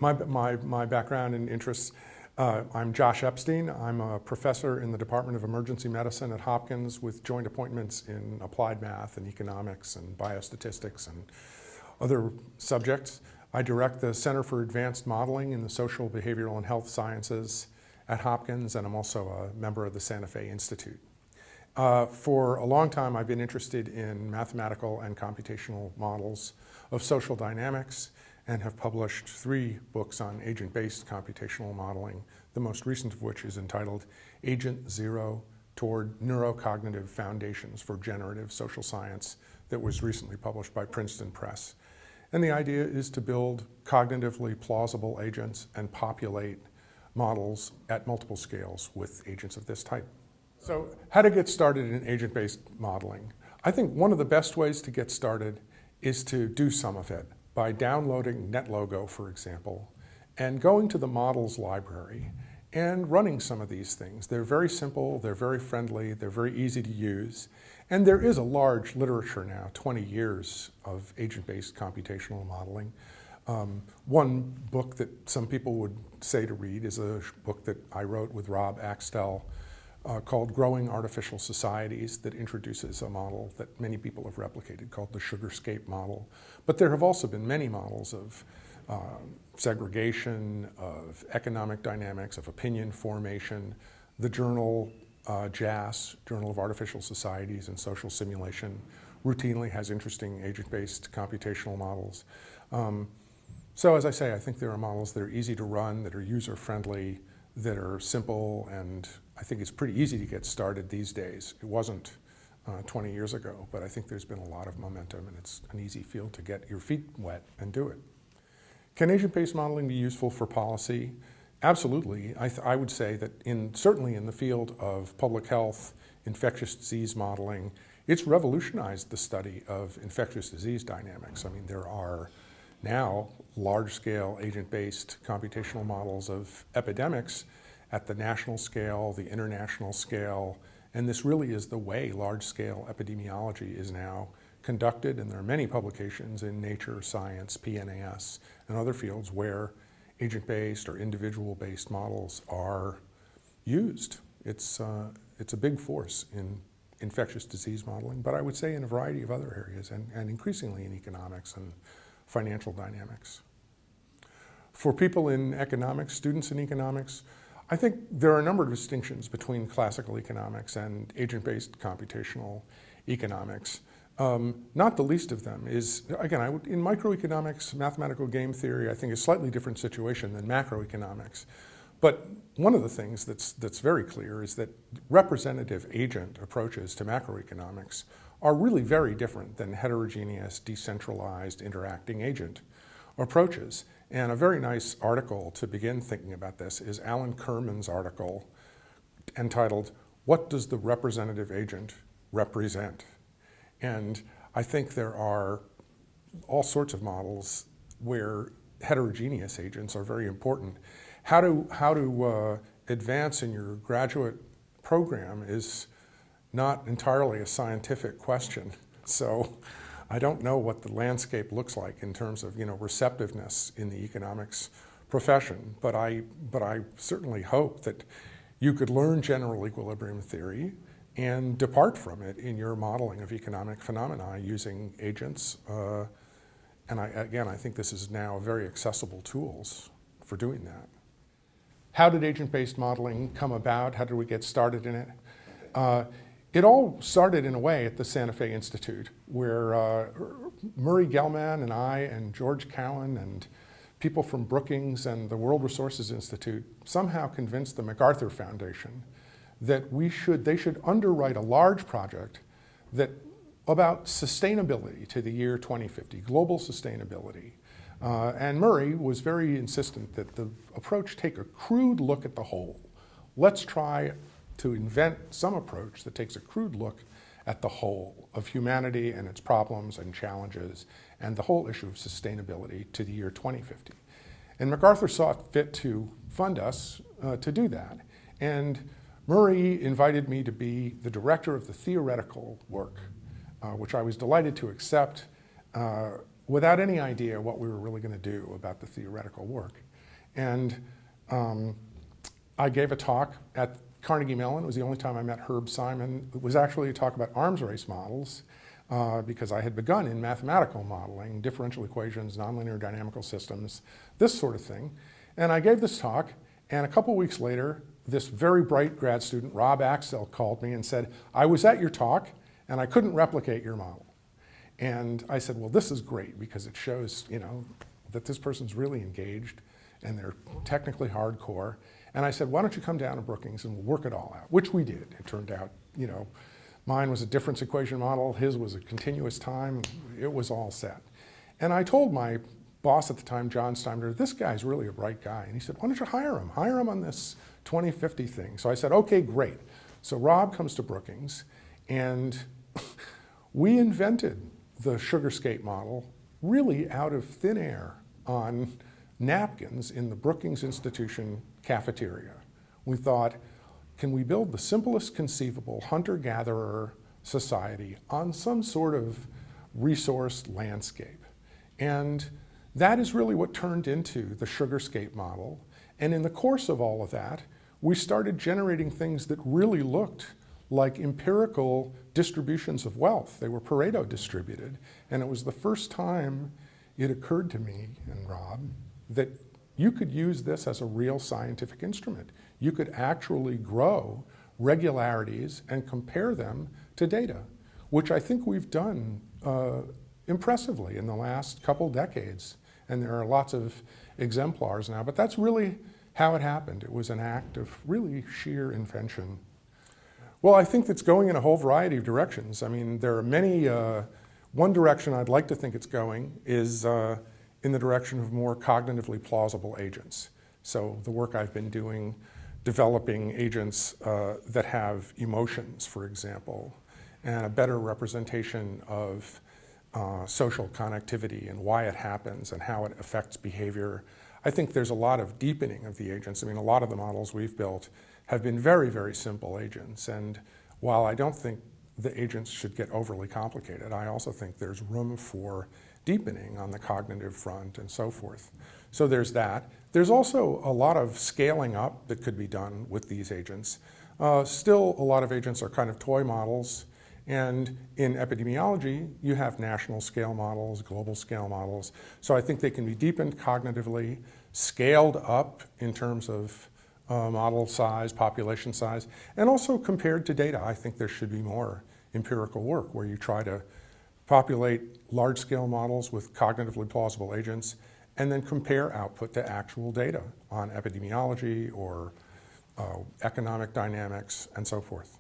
My background and interests, I'm Josh Epstein. I'm a professor in the Department of Emergency Medicine at Hopkins with joint appointments in applied math and economics and biostatistics and other subjects. I direct the Center for Advanced Modeling in the Social, Behavioral, and Health Sciences at Hopkins, and I'm also a member of the Santa Fe Institute. For a long time, I've been interested in mathematical and computational models of social dynamics and have published 3 books on agent-based computational modeling, the most recent of which is entitled Agent Zero Toward Neurocognitive Foundations for Generative Social Science, that was recently published by Princeton Press. And the idea is to build cognitively plausible agents and populate models at multiple scales with agents of this type. So how to get started in agent-based modeling? I think one of the best ways to get started is to do some of it by downloading NetLogo, for example, and going to the models library and running some of these things. They're very simple, they're very friendly, they're very easy to use, and there is a large literature now, 20 years of agent-based computational modeling. One book that some people would say to read is a book that I wrote with Rob Axtell called Growing Artificial Societies, that introduces a model that many people have replicated called the Sugarscape model. But there have also been many models of segregation, of economic dynamics, of opinion formation. The journal JAS, Journal of Artificial Societies and Social Simulation, routinely has interesting agent-based computational models. So as I say, I think there are models that are easy to run, that are user-friendly, that are simple, and I think it's pretty easy to get started these days. It wasn't 20 years ago, but I think there's been a lot of momentum, and it's an easy field to get your feet wet and do it. Can agent-based modeling be useful for policy? Absolutely. I would say that certainly in the field of public health, infectious disease modeling, it's revolutionized the study of infectious disease dynamics. I mean, there are now large-scale agent-based computational models of epidemics at the national scale, the international scale, and this really is the way large-scale epidemiology is now conducted, and there are many publications in Nature, Science, PNAS, and other fields where agent-based or individual-based models are used. It's a big force in infectious disease modeling, but I would say in a variety of other areas, and increasingly in economics and financial dynamics. For people in economics, students in economics, I think there are a number of distinctions between classical economics and agent-based computational economics. Not the least of them is, again, in microeconomics, mathematical game theory, I think is a slightly different situation than macroeconomics. But one of the things that's very clear is that representative agent approaches to macroeconomics are really very different than heterogeneous, decentralized, interacting agent approaches. And a very nice article to begin thinking about this is Alan Kerman's article entitled, "What Does the Representative Agent Represent?" And I think there are all sorts of models where heterogeneous agents are very important. How to advance in your graduate program is not entirely a scientific question. So I don't know what the landscape looks like in terms of receptiveness in the economics profession, but I certainly hope that you could learn general equilibrium theory and depart from it in your modeling of economic phenomena using agents. And I think this is now very accessible tools for doing that. How did agent-based modeling come about? How did we get started in it? It all started in a way at the Santa Fe Institute, where Murray Gell-Mann and I and George Cowan and people from Brookings and the World Resources Institute somehow convinced the MacArthur Foundation that they should underwrite a large project about sustainability to the year 2050, global sustainability. And Murray was very insistent that the approach take a crude look at the whole. Let's try to invent some approach that takes a crude look at the whole of humanity and its problems and challenges and the whole issue of sustainability to the year 2050. And MacArthur saw fit to fund us to do that. And Murray invited me to be the director of the theoretical work, which I was delighted to accept without any idea what we were really going to do about the theoretical work. And I gave a talk at Carnegie Mellon. It was the only time I met Herb Simon. It was actually a talk about arms race models because I had begun in mathematical modeling, differential equations, nonlinear dynamical systems, this sort of thing. And I gave this talk, and a couple weeks later, this very bright grad student, Rob Axtell, called me and said, I was at your talk, and I couldn't replicate your model. And I said, well, this is great because it shows, that this person's really engaged and they're technically hardcore. And I said, why don't you come down to Brookings and we'll work it all out, which we did. It turned out, mine was a difference equation model, his was a continuous time, it was all set. And I told my boss at the time, John Steiner, this guy's really a bright guy. And he said, why don't you hire him? Hire him on this 2050 thing. So I said, okay, great. So Rob comes to Brookings, and we invented the sugar skate model really out of thin air on napkins in the Brookings Institution cafeteria. We thought, can we build the simplest conceivable hunter-gatherer society on some sort of resource landscape? And that is really what turned into the sugar skate model. And in the course of all of that, we started generating things that really looked like empirical distributions of wealth. They were Pareto distributed. And it was the first time it occurred to me and Rob that you could use this as a real scientific instrument. You could actually grow regularities and compare them to data, which I think we've done impressively in the last couple decades. And there are lots of exemplars now, but that's really how it happened. It was an act of really sheer invention. Well, I think it's going in a whole variety of directions. I mean, there are many, one direction I'd like to think it's going is in the direction of more cognitively plausible agents. So the work I've been doing, developing agents that have emotions, for example, and a better representation of social connectivity and why it happens and how it affects behavior. I think there's a lot of deepening of the agents. I mean, a lot of the models we've built have been very, very simple agents. And while I don't think the agents should get overly complicated, I also think there's room for deepening on the cognitive front and so forth. So there's that. There's also a lot of scaling up that could be done with these agents. Still, a lot of agents are kind of toy models. And in epidemiology, you have national scale models, global scale models. So I think they can be deepened cognitively, scaled up in terms of model size, population size, and also compared to data. I think there should be more empirical work where you try to populate large-scale models with cognitively plausible agents and then compare output to actual data on epidemiology or economic dynamics and so forth.